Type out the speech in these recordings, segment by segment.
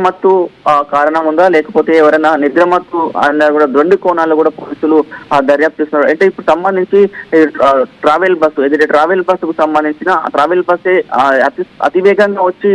మత్తు కారణం ఉందా లేకపోతే ఎవరైనా నిద్రమత్తు అన్న కూడా 2 కోణాల్లో కూడా పోలీసులు దర్యాప్తు చేస్తున్నారు. అంటే ఇప్పుడు సంబంధించి ట్రావెల్ బస్సు ఏదైతే ట్రావెల్ బస్సుకు సంబంధించిన ట్రావెల్ బస్సే అతివేగంగా వచ్చి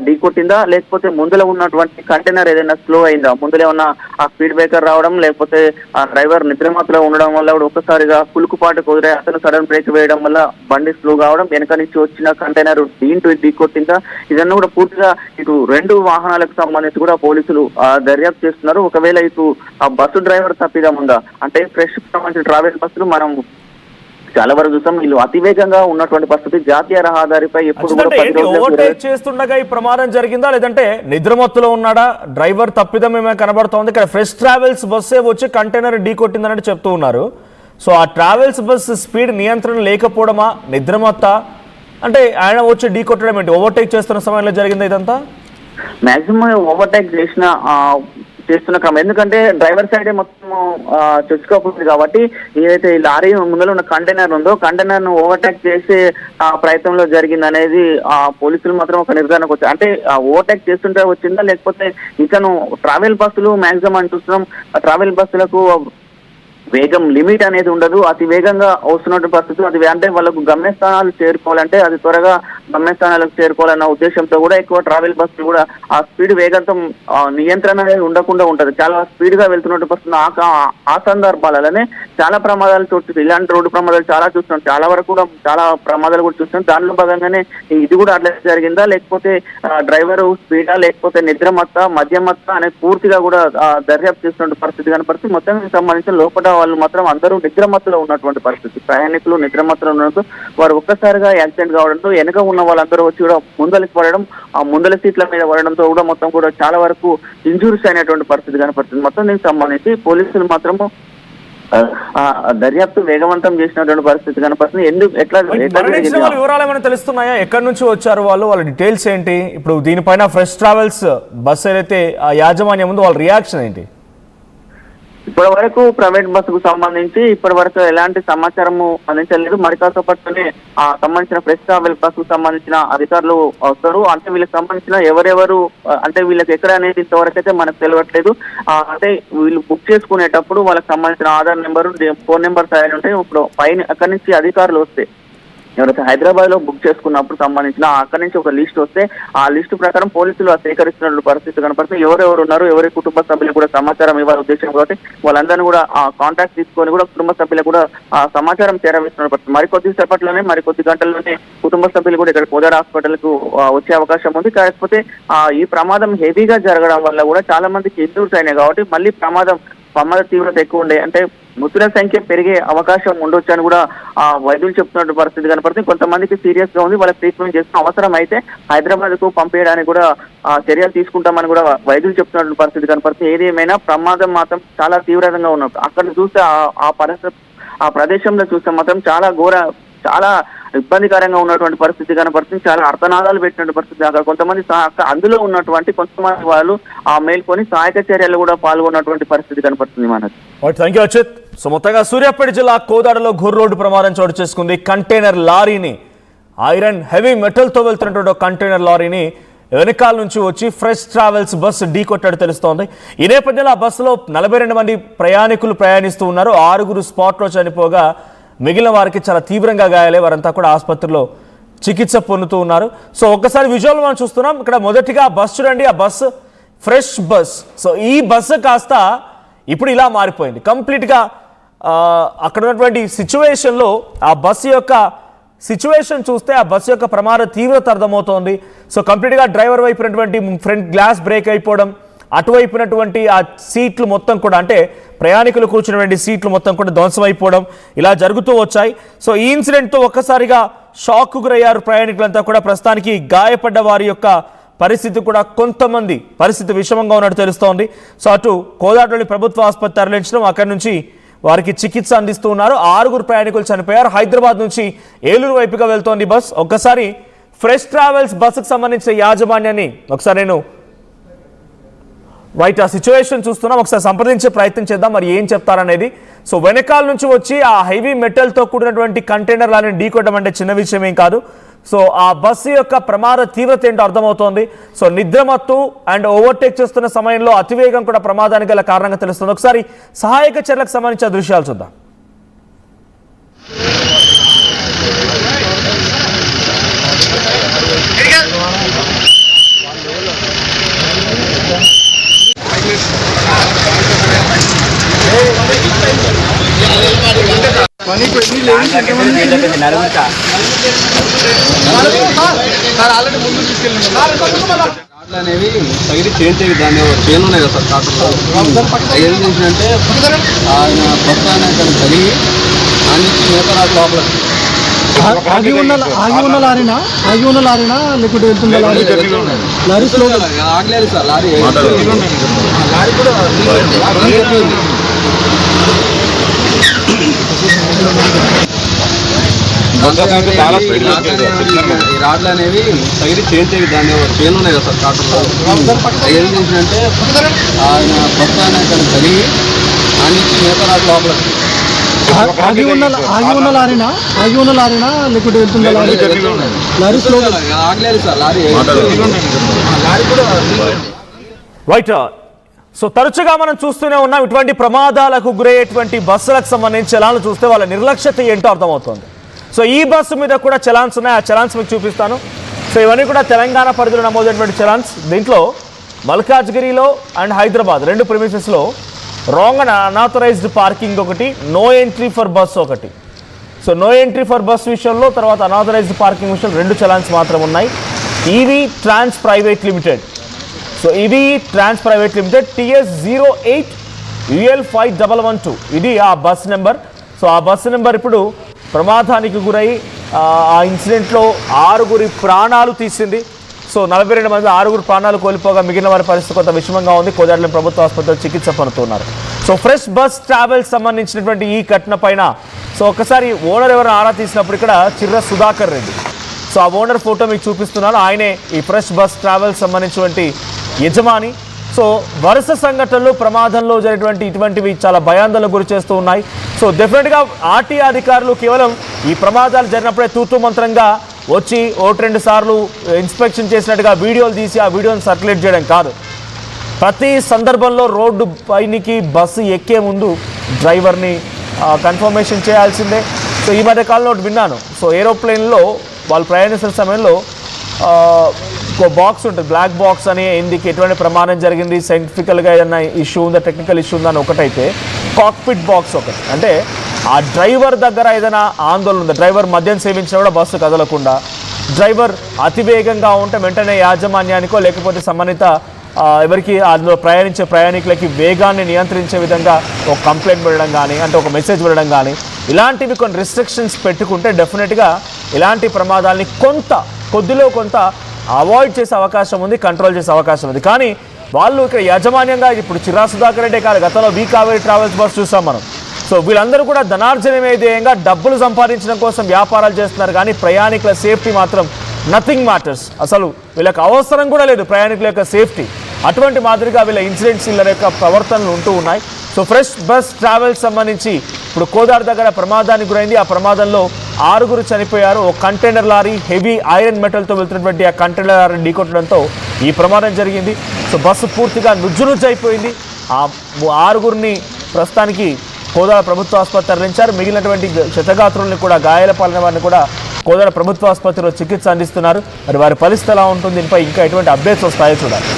ఢీకొట్టిందా లేకపోతే ముందులో ఉన్నటువంటి కంటైనర్ ఏదైనా స్లో అయిందా, ముందులో ఉన్న ఆ స్పీడ్ బ్రేకర్ రావడం లేకపోతే ఆ డ్రైవర్ నిద్రమత్తులో ఉండడం వల్ల కూడా ఒక్కసారిగా కులుకుపాటు కుదిరే అతను సడన్ బ్రేక్ వేయడం వల్ల బండి స్లో కావడం, వెనక నుంచి వచ్చిన కంటైనర్ దీంట్లో ఢీకొట్టిందా, ఇదన్నీ కూడా పూర్తిగా ఇటు 2 వాహనాలకు సంబంధించి కూడా పోలీసులు దర్యాప్తు చేస్తున్నారు. ఒకవేళ ఇటు ఆ బస్సు డ్రైవర్ తప్పిదం ఉందా అంటే ఫ్రెష్ సంబంధించిన ట్రావెల్ బస్సులు మనం చాలా వరకు చూసాం వీళ్ళు అతివేగంగా ఉన్నటువంటి పరిస్థితి. జాతీయ రహదారిపై ఎప్పుడు ఓవర్టేక్ చేస్తుండగా ఈ ప్రమాదం జరిగిందా లేదంటే నిద్రమత్తులో ఉన్నాడా, డ్రైవర్ తప్పిదం ఏమైనా కనబడుతోంది? ఇక్కడ ఫ్రెష్ ట్రావెల్స్ బస్సే వచ్చి కంటైనర్ ఢీ కొట్టిందని చెప్తూ ఉన్నారు. సో ఆ ట్రావెల్స్ బస్ స్పీడ్ నియంత్రణ లేకపోవడమా, నిద్రమత్త అంటే ఆయన వచ్చి ఢీ కొట్టడం ఏంటి? ఓవర్టేక్ చేస్తున్న సమయంలో జరిగింది ఇదంతా? మాక్సిమం ఓవర్టేక్ చేస్తున్న క్రమం, ఎందుకంటే డ్రైవర్ సైడే మొత్తం చొచ్చుకోపోతుంది కాబట్టి ఏదైతే ఈ లారీ ముందులో ఉన్న కంటైనర్ ఉందో కంటైనర్ ను ఓవర్టేక్ చేసే ప్రయత్నంలో జరిగింది అనేది పోలీసులు మాత్రం ఒక నిర్ధారణకు వచ్చారు. అంటే ఓవర్టేక్ చేస్తుంటే వచ్చిందా లేకపోతే ఇతను ట్రావెల్ బస్సులు మాక్సిమం అని చూస్తున్నాం ట్రావెల్ బస్సులకు వేగం లిమిట్ అనేది ఉండదు, అతి వేగంగా వస్తున్నటువంటి పరిస్థితి. అది అంటే వాళ్ళకు గమ్యస్థానాలు చేరుకోవాలంటే అది త్వరగా గమ్యస్థానాలకు చేరుకోవాలన్న ఉద్దేశంతో కూడా ఎక్కువ ట్రావెల్ బస్సులు కూడా ఆ స్పీడ్ వేగంతో నియంత్రణ అనేది ఉండకుండా ఉంటది. చాలా స్పీడ్ గా వెళ్తున్నట్టు పరిస్థితి. ఆ సందర్భాలలోనే చాలా ప్రమాదాలు చోటు ఇలాంటి రోడ్డు ప్రమాదాలు చాలా చూస్తున్నాం, చాలా వరకు కూడా చాలా ప్రమాదాలు కూడా చూస్తున్నాం. దానిలో భాగంగానే ఇది కూడా అట్లా జరిగిందా లేకపోతే డ్రైవర్ స్పీడా లేకపోతే నిద్రమత్త మద్యమత్త అనేది పూర్తిగా కూడా దర్యాప్తు చేస్తున్న పరిస్థితి కనపడుతుంది. మొత్తానికి సంబంధించిన లోపల వాళ్ళు మాత్రం అందరూ నిద్రమత్తులో ఉన్నటువంటి పరిస్థితి. ప్రయాణికులు నిద్రమత్తులో ఉండడంతో వారు ఒక్కసారిగా యాక్సిడెంట్ కావడంతో వెనక ఉన్న వాళ్ళందరూ వచ్చి కూడా ముందలికి పడడం, ఆ ముందల సీట్ల మీద పడడంతో కూడా మొత్తం కూడా చాలా వరకు ఇంజూరీస్ అయినటువంటి పరిస్థితి కనపడుతుంది. మొత్తం దీనికి సంబంధించి పోలీసులు మాత్రము దర్యాప్తు వేగవంతం చేసినటువంటి పరిస్థితి కనపడుతుంది. వివరాలు ఏమైనా తెలుస్తున్నాయా? ఎక్కడి నుంచి వచ్చారు వాళ్ళు, వాళ్ళ డీటెయిల్స్ ఏంటి? ఇప్పుడు దీనిపైన ఫ్రెష్ ట్రావెల్స్ బస్ ఏదైతే యాజమాన్యం ఉందో వాళ్ళ రియాక్షన్ ఏంటి? ఇప్పటి వరకు ప్రైవేట్ బస్సుకు సంబంధించి ఇప్పటి వరకు ఎలాంటి సమాచారము అందించలేదు. మరికాతో పట్టునే సంబంధించిన ఫ్రెష్ ట్రావెల్ బస్సుకు సంబంధించిన అధికారులు వస్తారు. అంటే వీళ్ళకి సంబంధించిన ఎవరెవరు అంటే వీళ్ళకి ఎక్కడ అనేది ఇంతవరకు అయితే మనకు తెలియట్లేదు. అంటే వీళ్ళు బుక్ చేసుకునేటప్పుడు వాళ్ళకి సంబంధించిన ఆధార్ నెంబరు ఫోన్ నెంబర్ తయారు ఉంటాయి. ఇప్పుడు పైన అక్కడి నుంచి అధికారులు వస్తే ఎవరైతే హైదరాబాద్ లో బుక్ చేసుకున్నప్పుడు సంబంధించిన అక్కడి నుంచి ఒక లిస్ట్ వస్తే ఆ లిస్టు ప్రకారం పోలీసులు సేకరిస్తున్న పరిస్థితి కనపడుతుంది. ఎవరెవరు ఉన్నారు, ఎవరి కుటుంబ సభ్యులకు కూడా సమాచారం ఇవ్వాలని ఉద్దేశం కాబట్టి వాళ్ళందరినీ కూడా కాంటాక్ట్ తీసుకొని కూడా కుటుంబ సభ్యులకు కూడా సమాచారం చేరవేస్తున్న పరిస్థితి. మరికొద్ది సేపట్లోనే మరికొద్ది గంటల్లోనే కుటుంబ సభ్యులు కూడా ఇక్కడ కోదాడ హాస్పిటల్ కు వచ్చే అవకాశం ఉంది. కాకపోతే ఈ ప్రమాదం హెవీగా జరగడం వల్ల కూడా చాలా మందికి ఇంజూర్స్ అయినాయి కాబట్టి మళ్ళీ ప్రమాద తీవ్రత ఎక్కువ ఉండే అంటే మృతుల సంఖ్య పెరిగే అవకాశం ఉండొచ్చు అని కూడా వైద్యులు చెప్తున్న పరిస్థితి కనపడుతుంది. కొంతమందికి సీరియస్ గా ఉంది, వాళ్ళకి ట్రీట్మెంట్ చేసిన అవసరం అయితే హైదరాబాద్ కు పంపేయడానికి కూడా చర్యలు తీసుకుంటామని కూడా వైద్యులు చెప్తున్న పరిస్థితి కనపడుతుంది. ఏది ఏమైనా ప్రమాదం మాత్రం చాలా తీవ్రంగా ఉన్నట్టు అక్కడ చూస్తే ఆ ప్రదేశంలో చూస్తే మాత్రం చాలా ఇబ్బందికరంగా ఉన్నటువంటి పరిస్థితి కనపడుతుంది. చాలా అర్థనాదాలు పెట్టినటువంటి పరిస్థితి. అక్కడ కొంతమంది అందులో ఉన్నటువంటి కొంతమంది వాళ్ళు మేల్కొని సహాయక చర్యలు కూడా పాల్గొన్నటువంటి పరిస్థితి కనపడుతుంది మనకు. Thank you Achyut. సో మొత్తంగా సూర్యాపేట జిల్లా కోదాడలో ఘోర రోడ్డు ప్రమాదం చోటు చేసుకుంది. కంటైనర్ లారీని ఐరన్ హెవీ మెటల్ తో వెళ్తున్నటువంటి కంటైనర్ లారీని వెనకాల నుంచి వచ్చి ఫ్రెష్ ట్రావెల్స్ బస్సు ఢీ కొట్టాడు తెలుస్తోంది. ఈ నేపథ్యంలో ఆ బస్సులో 42 మంది ప్రయాణికులు ప్రయాణిస్తూ ఉన్నారు. 6 స్పాట్లో చనిపోగా మిగిలిన వారికి చాలా తీవ్రంగా గాయాలే, వారంతా కూడా ఆసుపత్రిలో చికిత్స పొందుతూ ఉన్నారు. సో ఒక్కసారి విజువల్ మనం చూస్తున్నాం. ఇక్కడ మొదటిగా బస్సు చూడండి, ఆ బస్సు ఫ్రెష్ బస్. సో ఈ బస్సు కాస్త ఇప్పుడు ఇలా మారిపోయింది కంప్లీట్గా. అక్కడ ఉన్నటువంటి సిచ్యువేషన్లో ఆ బస్సు యొక్క సిచ్యువేషన్ చూస్తే ఆ బస్సు యొక్క ప్రమాద తీవ్రత అర్థమవుతోంది. సో కంప్లీట్గా డ్రైవర్ వైపునటువంటి ఫ్రంట్ గ్లాస్ బ్రేక్ అయిపోవడం, అటువైపునటువంటి ఆ సీట్లు మొత్తం కూడా అంటే ప్రయాణికులు కూర్చున్నటువంటి సీట్లు మొత్తం కూడా ధ్వంసం అయిపోవడం ఇలా జరుగుతూ వచ్చాయి. సో ఈ ఇన్సిడెంట్తో ఒక్కసారిగా షాక్ గురయ్యారు ప్రయాణికులంతా కూడా. ప్రస్తుతానికి గాయపడ్డ వారి యొక్క పరిస్థితి కూడా కొంతమంది పరిస్థితి విషమంగా ఉన్నట్టు తెలుస్తోంది. సో అటు కోదాడలోని ప్రభుత్వ ఆసుపత్రి తరలించడం, అక్కడి నుంచి వారికి చికిత్స అందిస్తూ ఉన్నారు. 6 ప్రయాణికులు చనిపోయారు. హైదరాబాద్ నుంచి ఏలూరు వైపుగా వెళ్తోంది బస్. ఒక్కసారి ఫ్రెష్ ట్రావెల్స్ బస్సుకు సంబంధించిన యాజమాన్యాన్ని ఒకసారి నేను ఆ సిచ్యువేషన్ చూస్తున్నాం, ఒకసారి సంప్రదించే ప్రయత్నం చేద్దాం మరి ఏం చెప్తారనేది. సో వెనకాల నుంచి వచ్చి ఆ హెవీ మెటల్తో కూడినటువంటి కంటైనర్ లాని ఢీకొట్టడం అంటే చిన్న విషయం ఏం కాదు. సో ఆ బస్సు యొక్క ప్రమాద తీవ్రత ఏంటో అర్థమవుతోంది. సో నిద్రమత్తు అండ్ ఓవర్టేక్ చేస్తున్న సమయంలో అతివేగం కూడా ప్రమాదానికి గల కారణంగా తెలుస్తుంది. ఒకసారి సహాయక చర్యలకు సంబంధించిన దృశ్యాలు చూద్దాం. అనేవి తగిలి చేంజ్ అయ్యి దాన్ని చైన్ ఉన్నాయి కదా సార్ ట్రాక్టర్లో ఏం చేసిందంటే ఆయన బస్సు అనేది తగిలి ఆ నుంచి మిగతా లోపల ఆగి ఉన్న లారీనా లేకుంటే వెళ్తుందా లారీ స్లో ఆగలేదు సార్ లారీ కూడా ఈ రాడ్లు అనేవి తగిలి చేంజ్ అయ్యి దాన్ని చైన్ ఉన్నాయి కదా సార్ ట్రాక్టర్లో ఏం చేసిందంటే ఆయన బస్సు అనేది తగిలి ఆ నుంచి మిగతా లోపల ఆగి ఉన్న లారీనా లేకుంటే వెళ్తుందా లారీ స్లో ఆగలేదు సార్ లారీ కూడా రైట్. సో తరచుగా మనం చూస్తూనే ఉన్నాం ఇటువంటి ప్రమాదాలకు గురయ్యేటువంటి బస్సులకు సంబంధించి చలాన్లు చూస్తే వాళ్ళ నిర్లక్ష్యత ఏంటో అర్థమవుతుంది. సో ఈ బస్సు మీద కూడా చలాన్స్ ఉన్నాయి, ఆ చలాన్స్ మీకు చూపిస్తాను. సో ఇవన్నీ కూడా తెలంగాణ పరిధిలో నమోదైనటువంటి చలాన్స్. దీంట్లో మల్కాజ్గిరిలో అండ్ హైదరాబాద్ రెండు ప్రిమిసెస్లో రాంగ్ అండ్ అన్ఆథరైజ్డ్ పార్కింగ్ ఒకటి, నో ఎంట్రీ ఫర్ బస్ ఒకటి. So no entry for bus విషయంలో, తర్వాత అన్ఆథరైజ్డ్ పార్కింగ్ విషయంలో రెండు చలాన్స్ మాత్రం ఉన్నాయి. EV Trans Private Limited. So EV Trans Private Limited TS08 UL5112 ఇది ఆ బస్ నెంబర్. సో ఆ బస్ నెంబర్ ఇప్పుడు ప్రమాదానికి గురై ఆ ఇన్సిడెంట్లో 6 ప్రాణాలు తీసింది. సో 42 మంది 6 ప్రాణాలు కోల్పోగా మిగిలిన వారి పరిస్థితి కొంత విషమంగా ఉంది. కోదాడలోని ప్రభుత్వ ఆసుపత్రిలో చికిత్స పొందుతున్నారు. సో ఫ్రెష్ బస్ ట్రావెల్స్ సంబంధించినటువంటి ఈ ఘటన పైన సో ఒకసారి ఓనర్ ఎవరైనా ఆరా తీసినప్పుడు ఇక్కడ చిర్ర సుధాకర్ రెడ్డి. సో ఆ ఓనర్ ఫోటో మీకు చూపిస్తున్నాను. ఆయనే ఈ ఫ్రెష్ బస్ ట్రావెల్స్ సంబంధించినటువంటి యజమాని. సో వరుస సంఘటనలు ప్రమాదంలో జరిగినటువంటి ఇటువంటివి చాలా భయాందోళనకు గురి చేస్తూ ఉన్నాయి. సో డెఫినెట్గా ఆర్టీఏ అధికారులు కేవలం ఈ ప్రమాదాలు జరిగినప్పుడే తూతూ మంత్రంగా వచ్చి 1-2 సార్లు ఇన్స్పెక్షన్ చేసినట్టుగా వీడియోలు తీసి ఆ వీడియోని సర్క్యులేట్ చేయడం కాదు. ప్రతి సందర్భంలో రోడ్డు పైనికి బస్సు ఎక్కే ముందు డ్రైవర్ని కన్ఫర్మేషన్ చేయాల్సిందే. సో ఈ మధ్య కాలంలో విన్నాను. సో ఏరోప్లేన్లో వాళ్ళు ప్రయాణిస్తున్న సమయంలో ఒక బాక్స్ ఉంటుంది, బ్లాక్ బాక్స్ అని, ఎందుకు ఎటువంటి ప్రమాదం జరిగింది, సైంటిఫికల్గా ఏదైనా ఇష్యూ ఉందా, టెక్నికల్ ఇష్యూ ఉందా అని ఒకటైతే కాక్పిట్ బాక్స్ ఒకటి. అంటే ఆ డ్రైవర్ దగ్గర ఏదైనా ఆందోళన ఉందా, డ్రైవర్ మద్యం సేవించినా కూడా బస్సు కదలకుండా, డ్రైవర్ అతివేగంగా ఉంటే వెంటనే యాజమాన్యానికో లేకపోతే సంబంధిత ఎవరికి అందులో ప్రయాణించే ప్రయాణికులకి వేగాన్ని నియంత్రించే విధంగా ఒక కంప్లైంట్ పెట్టడం కానీ, అంటే ఒక మెసేజ్ పెట్టడం కానీ, ఇలాంటివి కొన్ని రిస్ట్రిక్షన్స్ పెట్టుకుంటే డెఫినెట్గా ఇలాంటి ప్రమాదాలని కొద్దిలో కొంత అవాయిడ్ చేసే అవకాశం ఉంది, కంట్రోల్ చేసే అవకాశం ఉంది. కానీ వాళ్ళు ఇక్కడ యాజమాన్యంగా ఇప్పుడు చిర్రా సుధాకర్ రెడ్డి కాదు, గతంలో వి కావేరి ట్రావెల్స్ బస్ చూసాం మనం. సో వీళ్ళందరూ కూడా ధనార్జనమే ధ్యేయంగా డబ్బులు సంపాదించడం కోసం వ్యాపారాలు చేస్తున్నారు. కానీ ప్రయాణికుల సేఫ్టీ మాత్రం నథింగ్ మ్యాటర్స్. అసలు వీళ్ళకి అవసరం కూడా లేదు ప్రయాణికుల యొక్క సేఫ్టీ. అటువంటి మాదిరిగా వీళ్ళ ఇన్సిడెంట్స్ వీళ్ళ యొక్క ప్రవర్తనలు ఉంటూ ఉన్నాయి. సో ఫ్రెష్ బస్ ట్రావెల్స్ సంబంధించి ఇప్పుడు కోదాడ దగ్గర ప్రమాదానికి గురైంది. ఆ ప్రమాదంలో 6 చనిపోయారు. ఒక కంటైనర్ లారీ హెవీ ఐరన్ మెటల్తో వెళ్తున్నటువంటి ఆ కంటైనర్ లారీ ఢీకొట్టడంతో ఈ ప్రమాదం జరిగింది. సో బస్సు పూర్తిగా నుజ్జు అయిపోయింది. ఆ 6 ప్రస్తుతానికి కోదాడ ప్రభుత్వ ఆసుపత్రి తరలించారు. మిగిలినటువంటి క్షతగాత్రుల్ని కూడా, గాయాల పాలన వారిని కూడా కోదాడ ప్రభుత్వ ఆసుపత్రిలో చికిత్స అందిస్తున్నారు. మరి వారి పరిస్థితి ఎలా ఉంటుంది, దీనిపై ఇంకా ఎటువంటి అప్డేట్స్ వస్తాయో చూడాలి.